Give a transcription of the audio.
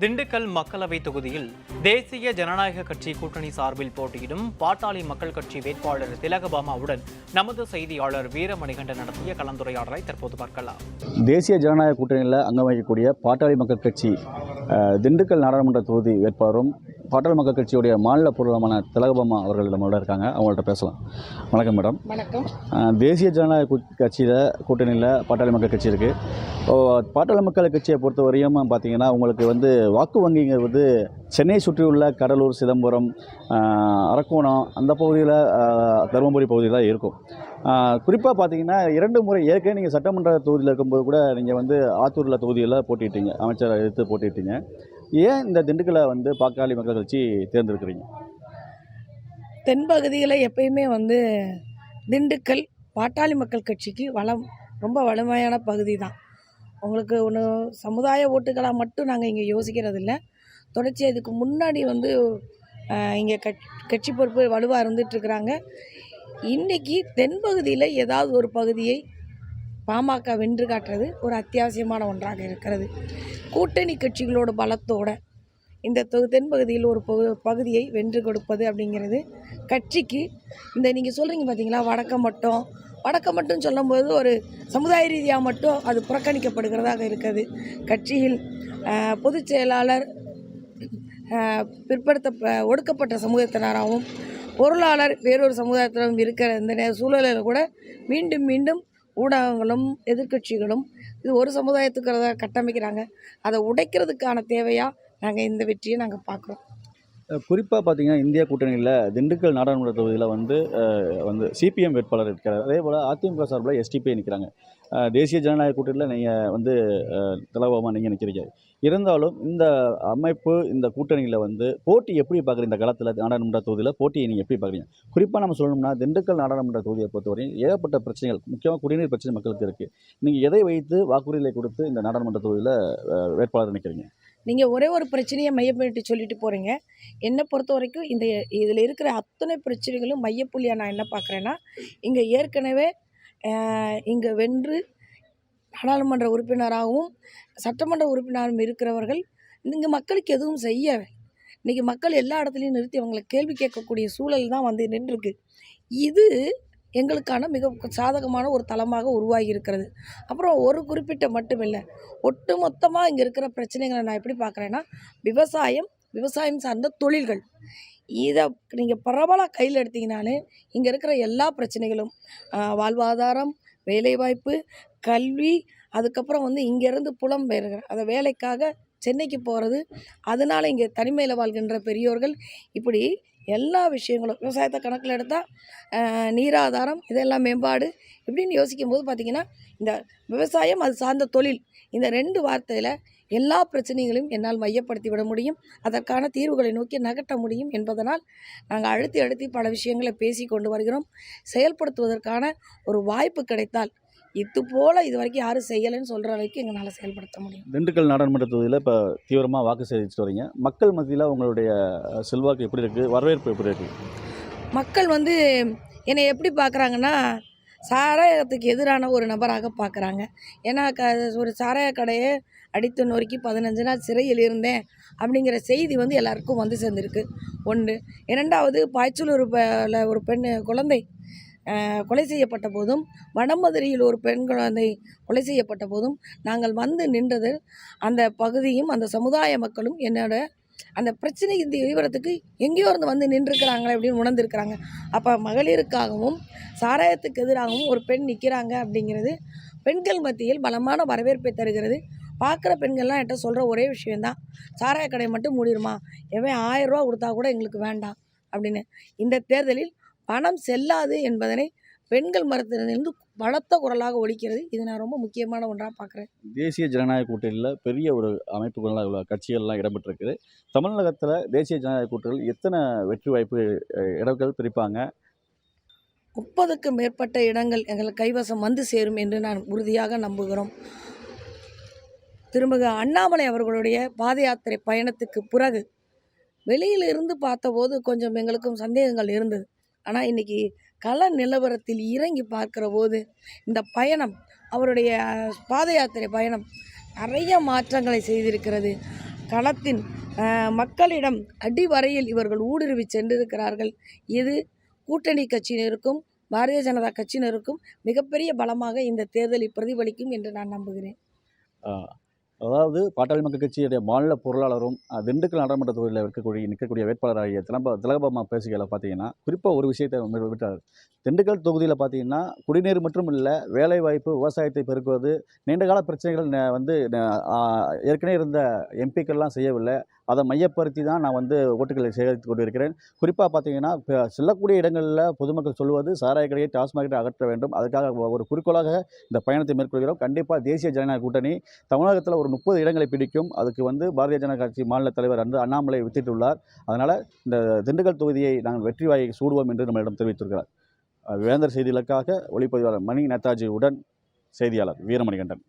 திண்டுக்கல் மக்களவை தொகுதியில் தேசிய ஜனநாயக கட்சி கூட்டணி சார்பில் போட்டியிடும் பாட்டாளி மக்கள் கட்சி வேட்பாளர் திலகபாமாவுடன் நமது செய்தியாளர் வீரமணிகண்டன் நடத்திய கலந்துரையாடலை தற்போது பார்க்கலாம். தேசிய ஜனநாயக கூட்டணியில் அங்கம் வகிக்கக்கூடிய பாட்டாளி மக்கள் கட்சி திண்டுக்கல் நாடாளுமன்ற தொகுதி வேட்பாளரும் பாட்டாளி மக்கள் கட்சியுடைய மாநில பொருளாளமான திலகபாமா அவர்கள் நம்மளோட இருக்காங்க. அவங்கள்ட்ட பேசலாம். வணக்கம் மேடம். வணக்கம். தேசிய ஜனநாயக கட்சியில் கூட்டணியில் பாட்டாளி மக்கள் கட்சி இருக்குது. பாட்டாளி மக்கள் கட்சியை பொறுத்தவரையும் பார்த்தீங்கன்னா உங்களுக்கு வாக்கு வங்கிங்கிறது சென்னை சுற்றியுள்ள கடலூர், சிதம்பரம், அரக்கோணம் அந்த பகுதியில், தருமபுரி பகுதியில் இருக்கும். குறிப்பாக பார்த்தீங்கன்னா 2 முறை ஏற்கனவே நீங்கள் சட்டமன்ற தொகுதியில் இருக்கும்போது கூட நீங்கள் ஆத்தூரில் தொகுதியில் போட்டிட்டீங்க, அமைச்சரை எதிர்த்து போட்டிட்டீங்க. ஏன் இந்த திண்டுக்கலை பாட்டாளி மக்கள் கட்சி தேர்ந்தெடுக்கிறீங்க? தென்பகுதியில் எப்பயுமே திண்டுக்கல் பாட்டாளி மக்கள் கட்சிக்கு ரொம்ப வலிமையான பகுதி தான். உங்களுக்கு ஒன்று சமுதாய ஓட்டுகளாக மட்டும் நாங்கள் இங்கே யோசிக்கிறது இல்லை. தொடர்ச்சி இதுக்கு முன்னாடி இங்கே கட்சி பொறுப்பு வலுவாக இருந்துகிட்ருக்குறாங்க. இன்றைக்கி தென்பகுதியில் ஏதாவது ஒரு பகுதியை பாமக வென்று காட்டுறது ஒரு அத்தியாவசியமான ஒன்றாக இருக்கிறது. கூட்டணி கட்சிகளோட பலத்தோட இந்த தென்பகுதியில் ஒரு பகுதியை வென்று கொடுப்பது அப்படிங்கிறது கட்சிக்கு நீங்கள் சொல்கிறீங்க பார்த்தீங்களா, வடக்க மட்டும் சொல்லும்போது ஒரு சமுதாய ரீதியாக மட்டும் அது புறக்கணிக்கப்படுகிறதாக இருக்குது. கட்சியில் பொதுச் செயலாளர் ஒடுக்கப்பட்ட சமூகத்தினராகவும் பொருளாளர் வேறொரு சமுதாயத்திலும் இருக்கிற இந்த சூழலில் கூட மீண்டும் மீண்டும் ஊடகங்களும் எதிர்க்கட்சிகளும் இது ஒரு சமுதாயத்துக்கு கட்டமைக்கிறாங்க. அதை உடைக்கிறதுக்கான தேவையாக நாங்கள் இந்த வெற்றியை நாங்கள் பார்க்குறோம். குறிப்பாக பார்த்தீங்கன்னா இந்தியா கூட்டணியில் திண்டுக்கல் நாடாளுமன்ற தொகுதியில் சிபிஎம் வேட்பாளர் இருக்கிறார். அதே போல் அதிமுக சார்பில் எஸ்டிபி நிற்கிறாங்க. தேசிய ஜனநாயக கூட்டணியில் நீங்கள் திலகபாமா நீங்கள் நிற்கிறீங்க. இருந்தாலும் இந்த அமைப்பு, இந்த கூட்டணியில் போட்டி எப்படி பார்க்குறீங்க? இந்த காலத்தில் நாடாளுமன்ற தொகுதியில் போட்டியை நீங்கள் எப்படி பார்க்குறீங்க? குறிப்பாக நம்ம சொல்லணும்னா திண்டுக்கல் நாடாளுமன்ற தொகுதியை பொறுத்தவரையும் ஏகப்பட்ட பிரச்சனைகள், முக்கியமாக குடிநீர் பிரச்சனை மக்களுக்கு இருக்குது. நீங்கள் எதை வைத்து வாக்குறுதிகளை கொடுத்து இந்த நாடாளுமன்ற தொகுதியில் வேட்பாளர் நிற்கிறீங்க? நீங்கள் ஒரே ஒரு பிரச்சனையை மையப்பட்டு சொல்லிட்டு போகிறீங்க. என்னை பொறுத்த வரைக்கும் இதில் இருக்கிற அத்தனை பிரச்சனைகளும் மையப்புள்ளியாக நான் என்ன பார்க்குறேன்னா, இங்கே ஏற்கனவே இங்கே வென்று நாடாளுமன்ற உறுப்பினராகவும் சட்டமன்ற உறுப்பினரும் இருக்கிறவர்கள் இங்கே மக்களுக்கு எதுவும் செய்யலை. இன்றைக்கி மக்கள் எல்லா இடத்துலையும் நிறுத்தி அவங்களை கேள்வி கேட்கக்கூடிய சூழல் தான் நின்றுருக்கு. இது எங்களுக்கான மிக சாதகமான ஒரு தளமாக உருவாகி இருக்கிறது. அப்புறம் ஒரு குறிப்பிட்ட மட்டுமில்லை, ஒட்டு மொத்தமாக இங்கே இருக்கிற பிரச்சனைகளை நான் எப்படி பார்க்குறேன்னா, விவசாயம் சார்ந்த தொழில்கள், இதை நீங்கள் பரவலாக கையில் எடுத்திங்கனாலே இங்கே இருக்கிற எல்லா பிரச்சனைகளும் வாழ்வாதாரம், வேலைவாய்ப்பு, கல்வி, அதுக்கப்புறம் இங்கேருந்து புலம்பெயர்கிற அதை வேலைக்காக சென்னைக்கு போகிறது, அதனால் இங்கே தனிமையில் வாழ்கின்ற பெரியோர்கள், இப்படி எல்லா விஷயங்களும் விவசாயத்தை கணக்கில் எடுத்தால் நீராதாரம், இதெல்லாம் மேம்பாடு இப்படின்னு யோசிக்கும்போது பார்த்திங்கன்னா இந்த விவசாயம், அது சார்ந்த தொழில், இந்த 2 வார்த்தையில் எல்லா பிரச்சனைகளையும் என்னால் மையப்படுத்தி விட முடியும். அதற்கான தீர்வுகளை நோக்கி நகட்ட முடியும் என்பதனால் நாங்கள் அழுத்தி பல விஷயங்களை பேசி கொண்டு வருகிறோம். செயல்படுத்துவதற்கான ஒரு வாய்ப்பு கிடைத்தால் இது வரைக்கும் யாரும் செய்யலைன்னு சொல்கிற அளவுக்கு எங்களால் செயல்படுத்த முடியும். திண்டுக்கல் நாடாளுமன்ற தொகுதியில் இப்போ தீவிரமாக வாக்கு சேகரிச்சுட்டு வரீங்க. மக்கள் மத்தியில் உங்களுடைய செல்வாக்கு எப்படி இருக்குது? வரவேற்பு எப்படி இருக்குது? மக்கள் என்னை எப்படி பார்க்குறாங்கன்னா, சாராயத்துக்கு எதிரான ஒரு நபராக பார்க்குறாங்க. ஏன்னா ஒரு சாராய கடையை அடித்து நொறுக்கி 15 நாள் சிறையில் இருந்தேன் அப்படிங்கிற செய்தி எல்லாருக்கும் சேர்ந்துருக்கு. 1. 2வது, பாய்ச்சலூர் ஒரு குழந்தை கொலை செய்யப்பட்ட போதும், வடமதுரையில் ஒரு பெண் குழந்தை கொலை செய்யப்பட்ட போதும் நாங்கள் நின்றது அந்த பகுதியும் அந்த சமுதாய மக்களும் என்னோட அந்த பிரச்சனை இந்த தீவிரத்துக்கு எங்கேயோ இருந்து நின்றுருக்கிறாங்களே அப்படின்னு உணர்ந்துருக்கிறாங்க. அப்போ மகளிருக்காகவும் சாராயத்துக்கு எதிராகவும் ஒரு பெண் நிற்கிறாங்க அப்படிங்கிறது பெண்கள் மத்தியில் பலமான வரவேற்பை தருகிறது. பார்க்குற பெண்கள்லாம் என்கிட்ட சொல்கிற ஒரே விஷயந்தான், சாராய கடை மட்டும் மூடிடுமா, எவன் 1000 ரூபா கொடுத்தா கூட எங்களுக்கு வேண்டாம் அப்படின்னு. இந்த தேர்தலில் பணம் செல்லாது என்பதனை பெண்கள் மரத்திலிருந்து பலத்த குரலாக ஒலிக்கிறது. இது நான் ரொம்ப முக்கியமான ஒன்றாக பார்க்குறேன். தேசிய ஜனநாயக கூட்டணியில் பெரிய ஒரு அமைப்புகள்லாம், கட்சிகள்லாம் இடம்பெற்றிருக்குது. தமிழகத்தில் தேசிய ஜனநாயக கூட்டணியில் எத்தனை வெற்றி வாய்ப்பு இடங்கள் பிரிப்பாங்க? 30க்கும் மேற்பட்ட இடங்கள் எங்கள் கைவசம் சேரும் என்று நான் உறுதியாக நம்புகிறோம். திரும்ப அண்ணாமலை அவர்களுடைய பாத யாத்திரை பயணத்துக்கு பிறகு வெளியிலிருந்து பார்த்தபோது கொஞ்சம் எங்களுக்கும் சந்தேகங்கள் இருந்தது. ஆனால் இன்றைக்கி கள நிலவரத்தில் இறங்கி பார்க்குற போது இந்த பயணம், அவருடைய பாத யாத்திரை பயணம் நிறைய மாற்றங்களை செய்திருக்கிறது. களத்தின் மக்களிடம் அடிவரையில் இவர்கள் ஊடுருவி சென்றிருக்கிறார்கள். இது கூட்டணி கட்சியினருக்கும் பாரதிய ஜனதா கட்சியினருக்கும் மிகப்பெரிய பலமாக இந்த தேர்தலில் பிரதிபலிக்கும் என்று நான் நம்புகிறேன். அதாவது பாட்டாளி மக்கள் கட்சியுடைய மாநில பொருளாளரும் திண்டுக்கல் நாடாளுமன்ற தொகுதியில் நிற்கக்கூடிய வேட்பாளராகிய திலகபாமா பேசுகையில் பார்த்தீங்கன்னா குறிப்பாக ஒரு விஷயத்தை விட்டார். திண்டுக்கல் தொகுதியில் பார்த்தீங்கன்னா குடிநீர் மட்டும் இல்லை, வேலைவாய்ப்பு, விவசாயத்தை பெருக்குவது, நீண்டகால பிரச்சனைகள் ஏற்கனவே இருந்த எம்பிக்கள்லாம் செய்யவில்லை. அதை மையப்படுத்தி தான் நான் ஓட்டுகளை சேகரித்து கொண்டு இருக்கிறேன். குறிப்பாக பார்த்தீங்கன்னா செல்லக்கூடிய இடங்களில் பொதுமக்கள் சொல்வது சாராய கடையை, டாஸ்மாகை அகற்ற வேண்டும். அதுக்காக ஒரு குறிக்கோளாக இந்த பயணத்தை மேற்கொள்கிறோம். கண்டிப்பாக தேசிய ஜனநாயக கூட்டணி தமிழகத்தில் ஒரு 30 இடங்களை பிடிக்கும். அதுக்கு பாரதிய ஜனதா கட்சி மாநில தலைவர் அண்ணாமலை வித்திட்டுள்ளார். அதனால் இந்த திண்டுக்கல் தொகுதியை நாங்கள் வெற்றி வாயை சூடுவோம் என்று நம்மளிடம் தெரிவித்திருக்கிறார். வேந்தர் செய்திகளுக்காக ஒளிப்பதிவாளர் மணி நேதாஜியுடன் செய்தியாளர் வீரமணிகண்டன்.